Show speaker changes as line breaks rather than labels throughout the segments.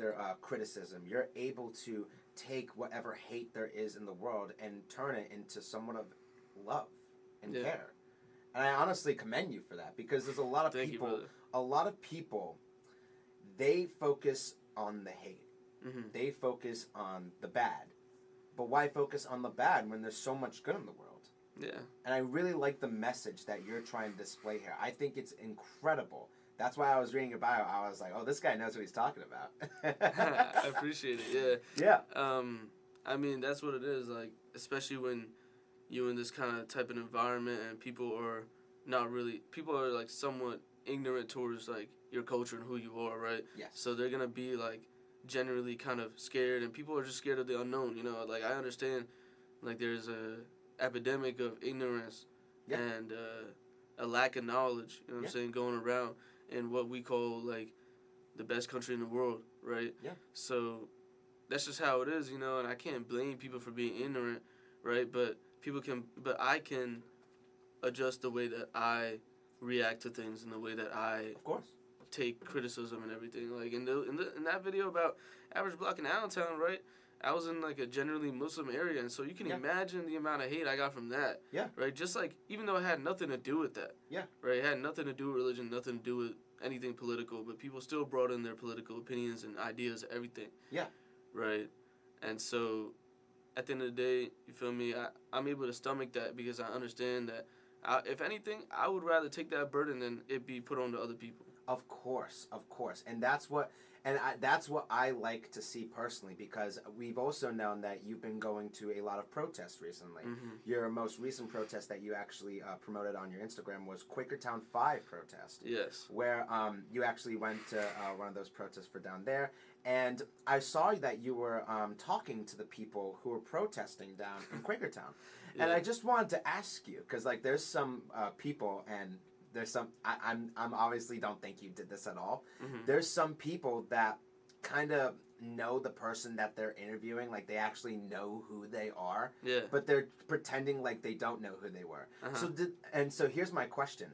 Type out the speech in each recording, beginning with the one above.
their criticism. You're able to take whatever hate there is in the world and turn it into somewhat of love and care. And I honestly commend you for that, because there's a lot of people, they focus on the hate. Mm-hmm. They focus on the bad. But why focus on the bad when there's so much good in the world? Yeah. And I really like the message that you're trying to display here. I think it's incredible. That's why I was reading your bio. I was like, oh, this guy knows what he's talking about.
I appreciate it, yeah. Yeah. I mean, that's what it is, like, especially when you're in this kind of type of environment and people are like somewhat ignorant towards like your culture and who you are, right? Yes. So they're gonna be like generally kind of scared, and people are just scared of the unknown, you know? Like, I understand, like, there's a epidemic of ignorance and a lack of knowledge, you know what I'm saying, going around in what we call, like, the best country in the world, right? Yeah. So that's just how it is, you know, and I can't blame people for being ignorant, right? But I can adjust the way that I react to things and the way that I take criticism and everything. Like in that video about average block in Allentown, right? I was in like a generally Muslim area, and so you can imagine the amount of hate I got from that. Yeah. Right? Just like, even though it had nothing to do with that. Yeah. Right? It had nothing to do with religion, nothing to do with anything political, but people still brought in their political opinions and ideas, everything. Yeah. Right? And so at the end of the day, you feel me? I'm able to stomach that because I understand that, if anything, I would rather take that burden than it be put on to other people.
Of course. And that's what I like to see personally, because we've also known that you've been going to a lot of protests recently. Mm-hmm. Your most recent protest that you actually promoted on your Instagram was Kutztown 5 protest. Yes. Where you actually went to one of those protests for down there. And I saw that you were talking to the people who were protesting down in Quakertown. And I just wanted to ask you, because like there's some people, and there's some, I'm obviously don't think you did this at all. Mm-hmm. There's some people that kind of know the person that they're interviewing, like they actually know who they are. Yeah. But they're pretending like they don't know who they were. Uh-huh. So here's my question: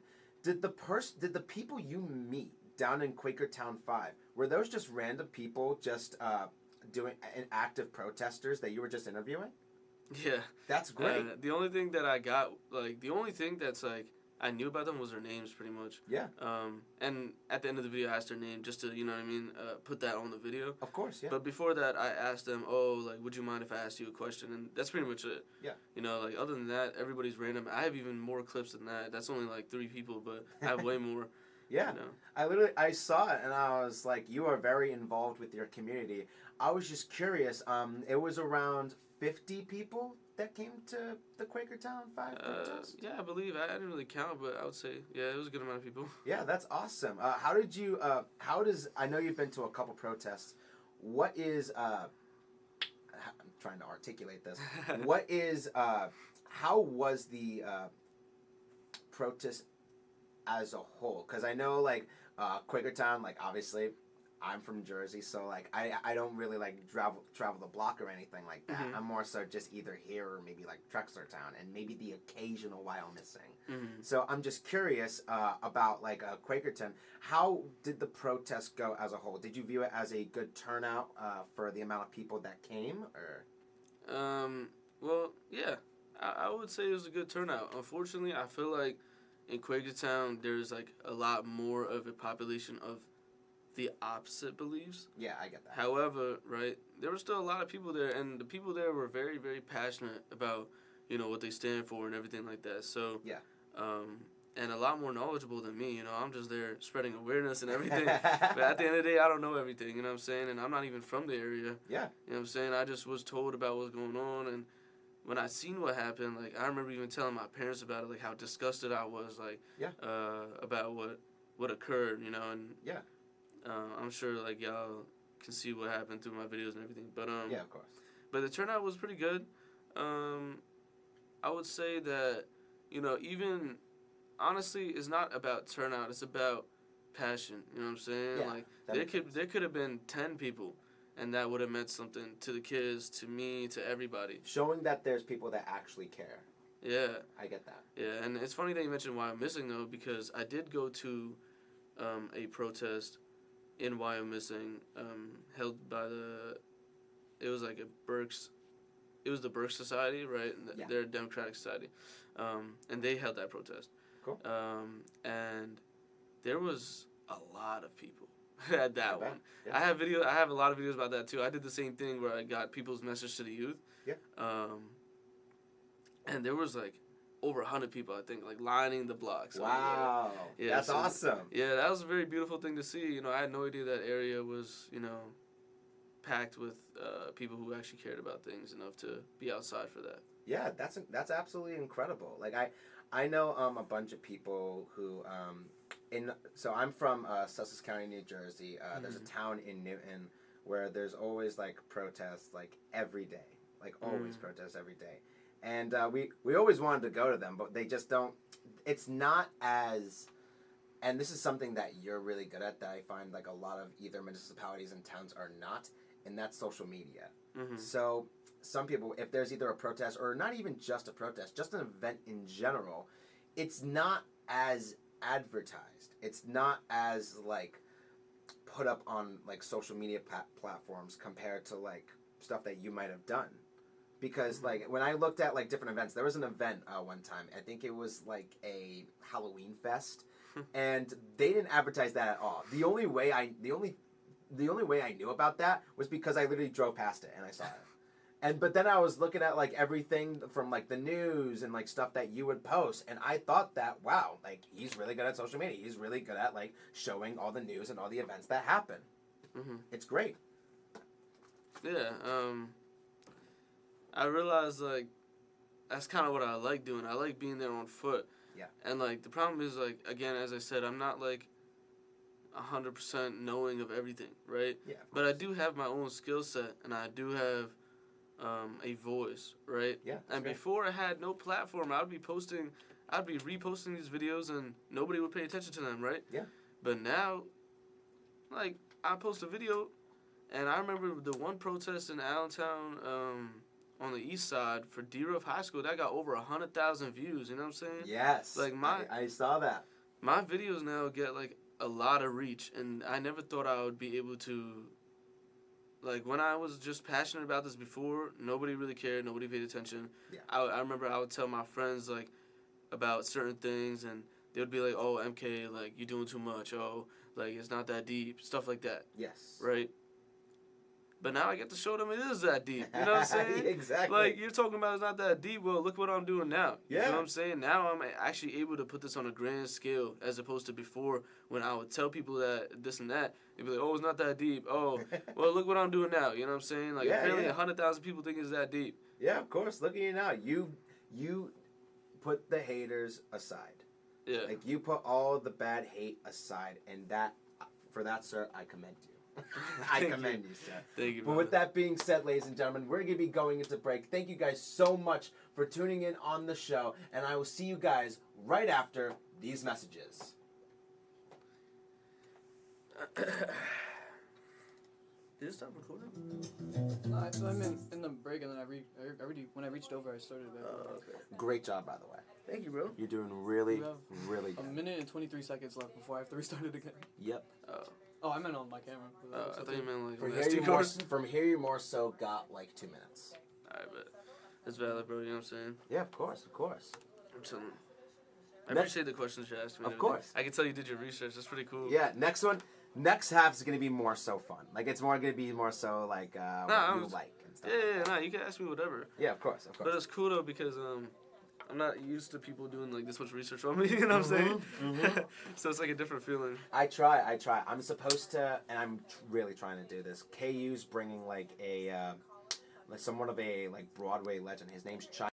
Did the people you meet down in Quakertown 5, were those just random people just doing active protesters that you were just interviewing?
Yeah.
That's great.
The only thing that I got, like, the only thing that's, like, I knew about them was their names, pretty much. Yeah. And at the end of the video, I asked their name just to, you know what I mean, put that on the video.
Of course, yeah.
But before that, I asked them, like, would you mind if I asked you a question? And that's pretty much it. Yeah. You know, like, other than that, everybody's random. I have even more clips than that. That's only, like, 3 people, but I have way more.
Yeah. You know? I saw it, and I was like, you are very involved with your community. I was just curious. It was around 50 people that came to the Quakertown 5 protest?
Yeah, I believe. I didn't really count, but I would say, yeah, it was a good amount of people.
Yeah, that's awesome. I know you've been to a couple protests. What is, I'm trying to articulate this. How was the protest as a whole? Because I know, like, Quakertown, like, obviously, I'm from Jersey, so, like, I don't really, like, travel the block or anything like that. Mm-hmm. I'm more so just either here or maybe, like, Trexlertown, and maybe the occasional while missing. Mm-hmm. So I'm just curious about, like, Quakertown. How did the protest go as a whole? Did you view it as a good turnout for the amount of people that came, or?
Well, yeah. I would say it was a good turnout. Unfortunately, I feel like in Quakertown, there's, like, a lot more of a population of the opposite beliefs.
Yeah, I get that.
However, right, there were still a lot of people there, and the people there were very, very passionate about, you know, what they stand for and everything like that. So, yeah. And a lot more knowledgeable than me, you know. I'm just there spreading awareness and everything. But at the end of the day, I don't know everything, you know what I'm saying? And I'm not even from the area. Yeah. You know what I'm saying? I just was told about what's going on, and when I seen what happened, like, I remember even telling my parents about it, like, how disgusted I was, like, about what occurred, you know, and yeah. I'm sure, like, y'all can see what happened through my videos and everything. But
yeah, of course.
But the turnout was pretty good. I would say that, you know, even, honestly, it's not about turnout. It's about passion. You know what I'm saying? Yeah, like, there could have been 10 people, and that would have meant something to the kids, to me, to everybody.
Showing that there's people that actually care.
Yeah.
I get that.
Yeah, and it's funny that you mentioned Why I'm Missing, though, because I did go to a protest in Why I'm Missing, held by it was like it was the Burke Society, right?
Yeah.
They're a Democratic society. And they held that protest.
Cool.
And there was a lot of people at that one.
Yeah.
I have a lot of videos about that too. I did the same thing where I got people's message to the youth.
Yeah.
And there was like over 100 people, I think, like lining the blocks.
Wow. Yeah, that's awesome.
Yeah, that was a very beautiful thing to see. You know, I had no idea that area was, you know, packed with people who actually cared about things enough to be outside for that.
Yeah, that's absolutely incredible. Like I know a bunch of people who so I'm from Sussex County, New Jersey. There's a town in Newton where there's always like protests like every day, like always protests every day. And we always wanted to go to them, but they just don't. It's not as, and this is something that you're really good at that I find like a lot of either municipalities and towns are not, and that's social media. So some people, if there's either a protest or not even just a protest, just an event in general, it's not as advertised. It's not as like put up on like social media platforms compared to like stuff that you might have done. Because like when I looked at like different events, there was an event one time. I think it was like a Halloween fest, and they didn't advertise that at all. The only way I knew about that was because I literally drove past it and I saw it. But then I was looking at like everything from like the news and like stuff that you would post, and I thought that wow, like he's really good at social media. He's really good at like showing all the news and all the events that happen. It's great.
Yeah. I realized, like, that's kind of what I like doing. I like being there on foot.
Yeah.
And, like, the problem is, like, again, as I said, I'm not, like, 100% knowing of everything, right?
Yeah.
But I do have my own skill set, and I do have a voice, right?
Yeah.
And
great.
before I had no platform, I'd be reposting these videos, and nobody would pay attention to them, right?
Yeah.
But now, like, I post a video, and I remember the one protest in Allentown, on the east side for D-Ruff High School, that got over 100,000 views, you know what I'm saying?
Yes.
Like
I saw that.
My videos now get like a lot of reach, and I never thought I would be able to, like when I was just passionate about this before, nobody really cared, nobody paid attention.
Yeah.
I remember I would tell my friends like about certain things, and they would be like, oh, MK, like you're doing too much, oh, like it's not that deep, stuff like that.
Yes.
Right? But now I get to show them it is that deep. You know what I'm saying?
Exactly.
Like, you're talking about it's not that deep. Well, look what I'm doing now. You know what I'm saying? Now I'm actually able to put this on a grand scale as opposed to before when I would tell people that this and that. They'd be like, oh, it's not that deep. Oh, well, look what I'm doing now. You know what I'm saying? Like, apparently 100,000 people think it's that deep.
Yeah, of course. Look at you now. You put the haters aside.
Yeah.
Like, you put all the bad hate aside, and for that, sir, I commend you. I commend you, sir.
Thank you,
But with that being said, ladies and gentlemen, we're going to be going into break. Thank you guys so much for tuning in on the show, and I will see you guys right after these messages.
Did it stop recording?
No, I'm in the break, and then when I reached over, I started it.
Okay.
Great job, by the way.
Thank you, bro.
You're doing really,
You have
really
A
good.
minute and 23 seconds left before I have to restart it again.
Yep.
Oh, I meant on my camera.
I thought you meant like
From
an
here,
SD card.
from here, you more so got like 2 minutes.
Alright, but that's valid, bro. You know what I'm saying?
Yeah, of course, of course.
I'm telling you. I appreciate the questions you asked me.
Of course.
I can tell you did your research. That's pretty cool.
Yeah, next half is going to be more so fun. Like, it's more going to be more so like what you like and stuff.
Yeah, you can ask me whatever.
Yeah, of course.
But it's cool though because I'm not used to people doing like this much research on me. You know what I'm saying? So it's like a different feeling.
I try. I'm supposed to, and I'm really trying to do this. KU's bringing like a, like somewhat of a like Broadway legend. His name's Chai.